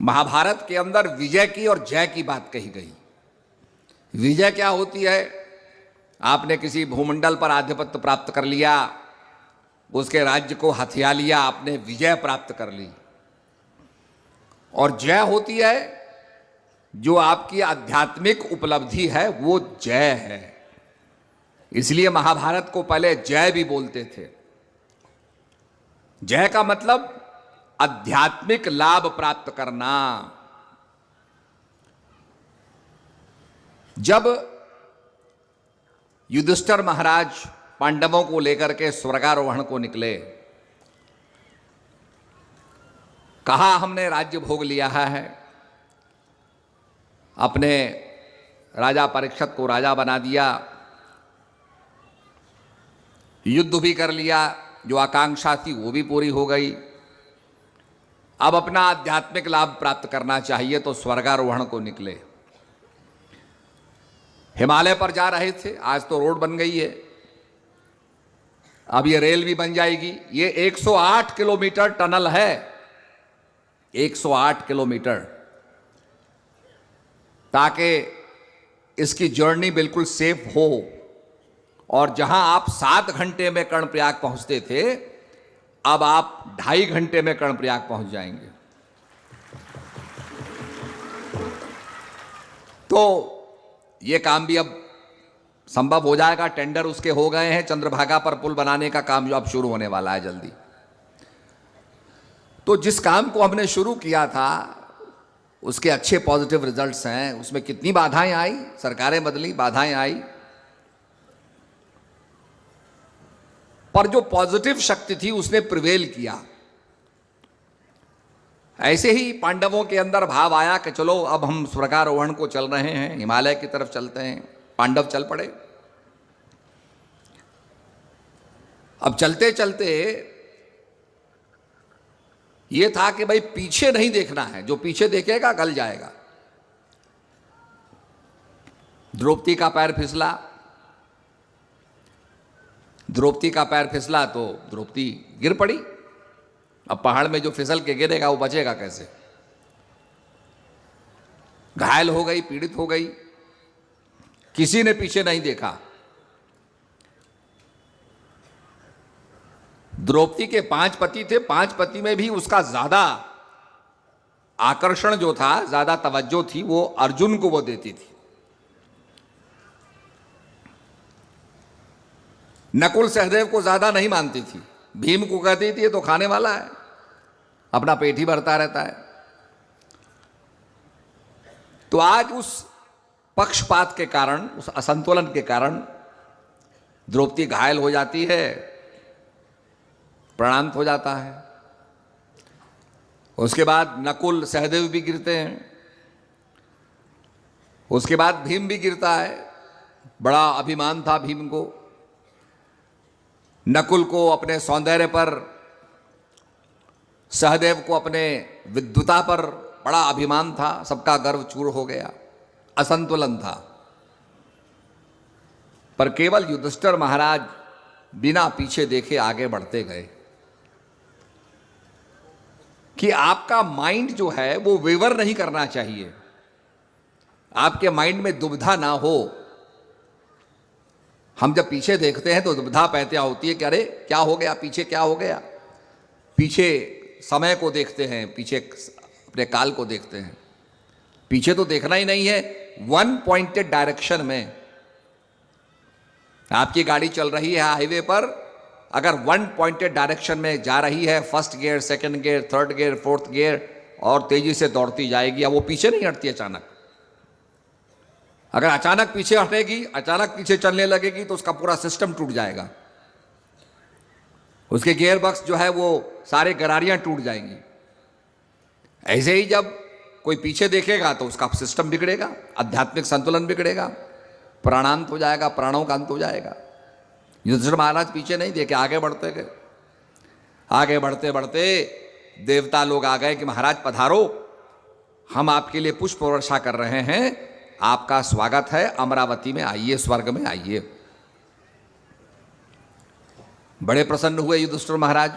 महाभारत के अंदर विजय की और जय की बात कही गई। विजय क्या होती है? आपने किसी भूमंडल पर आधिपत्य प्राप्त कर लिया, उसके राज्य को हथिया लिया, आपने विजय प्राप्त कर ली। और जय होती है जो आपकी आध्यात्मिक उपलब्धि है, वो जय है। इसलिए महाभारत को पहले जय भी बोलते थे। जय का मतलब आध्यात्मिक लाभ प्राप्त करना। जब युधिष्ठिर महाराज पांडवों को लेकर के स्वर्गारोहण को निकले, कहा हमने राज्य भोग लिया है, अपने राजा परीक्षित को राजा बना दिया, युद्ध भी कर लिया, जो आकांक्षा थी वो भी पूरी हो गई। अब अपना आध्यात्मिक लाभ प्राप्त करना चाहिए तो स्वर्गारोहण को निकले। हिमालय पर जा रहे थे, आज तो रोड बन गई है, अब ये रेल भी बन जाएगी। ये 108 किलोमीटर टनल है, 108 किलोमीटर, ताकि इसकी जर्नी बिल्कुल सेफ हो। और जहां आप 7 घंटे में कर्णप्रयाग पहुंचते थे, अब आप 2.5 घंटे में कर्णप्रयाग पहुंच जाएंगे। तो ये काम भी अब संभव हो जाएगा। टेंडर उसके हो गए हैं, चंद्रभागा पर पुल बनाने का काम जो अब शुरू होने वाला है जल्दी। तो जिस काम को हमने शुरू किया था उसके अच्छे पॉजिटिव रिजल्ट्स हैं। उसमें कितनी बाधाएं आई, सरकारें बदली, बाधाएं आई, पर जो पॉजिटिव शक्ति थी उसने प्रिवेल किया। ऐसे ही पांडवों के अंदर भाव आया कि चलो अब हम स्वर्गारोहण को चल रहे हैं, हिमालय की तरफ चलते हैं। पांडव चल पड़े। अब चलते चलते ये था कि भाई पीछे नहीं देखना है, जो पीछे देखेगा गल जाएगा। द्रौपदी का पैर फिसला, द्रौपदी का पैर फिसला तो द्रौपदी गिर पड़ी। अब पहाड़ में जो फिसल के गिरेगा वो बचेगा कैसे? घायल हो गई, पीड़ित हो गई, किसी ने पीछे नहीं देखा। द्रौपदी के 5 पति थे, 5 पति में भी उसका ज्यादा आकर्षण जो था, ज्यादा तवज्जो थी, वो अर्जुन को वो देती थी। नकुल सहदेव को ज्यादा नहीं मानती थी। भीम को कहती थी ये तो खाने वाला है, अपना पेट ही भरता रहता है। तो आज उस पक्षपात के कारण, उस असंतुलन के कारण द्रौपदी घायल हो जाती है, प्राणांत हो जाता है। उसके बाद नकुल सहदेव भी गिरते हैं, उसके बाद भीम भी गिरता है। बड़ा अभिमान था भीम को, नकुल को अपने सौंदर्य पर, सहदेव को अपने विद्वता पर बड़ा अभिमान था। सबका गर्व चूर हो गया, असंतुलन था। पर केवल युधिष्ठिर महाराज बिना पीछे देखे आगे बढ़ते गए कि आपका माइंड जो है वो वेवर नहीं करना चाहिए, आपके माइंड में दुविधा ना हो। हम जब पीछे देखते हैं तो दुविधा पैदा होती है कि अरे क्या हो गया, पीछे क्या हो गया। पीछे समय को देखते हैं, पीछे अपने काल को देखते हैं। पीछे तो देखना ही नहीं है। 1 पॉइंटेड डायरेक्शन में आपकी गाड़ी चल रही है हाईवे पर, अगर 1 पॉइंटेड डायरेक्शन में जा रही है, first gear, second gear, third gear, fourth gear, और तेजी से दौड़ती जाएगी, अब वो पीछे नहीं हटती अचानक। अगर अचानक पीछे हटेगी, अचानक पीछे चलने लगेगी तो उसका पूरा सिस्टम टूट जाएगा। उसके गियर बॉक्स जो है वो सारे गरारियां टूट जाएंगी। ऐसे ही जब कोई पीछे देखेगा तो उसका सिस्टम बिगड़ेगा, आध्यात्मिक संतुलन बिगड़ेगा, प्राणांत हो जाएगा, प्राणों का अंत हो जाएगा। युधिष्ठिर महाराज पीछे नहीं देखे, आगे बढ़ते गए। आगे बढ़ते बढ़ते देवता लोग आ गए कि महाराज पधारो, हम आपके लिए पुष्प वर्षा कर रहे हैं, आपका स्वागत है, अमरावती में आइए, स्वर्ग में आइए। बड़े प्रसन्न हुए युधिष्ठिर महाराज।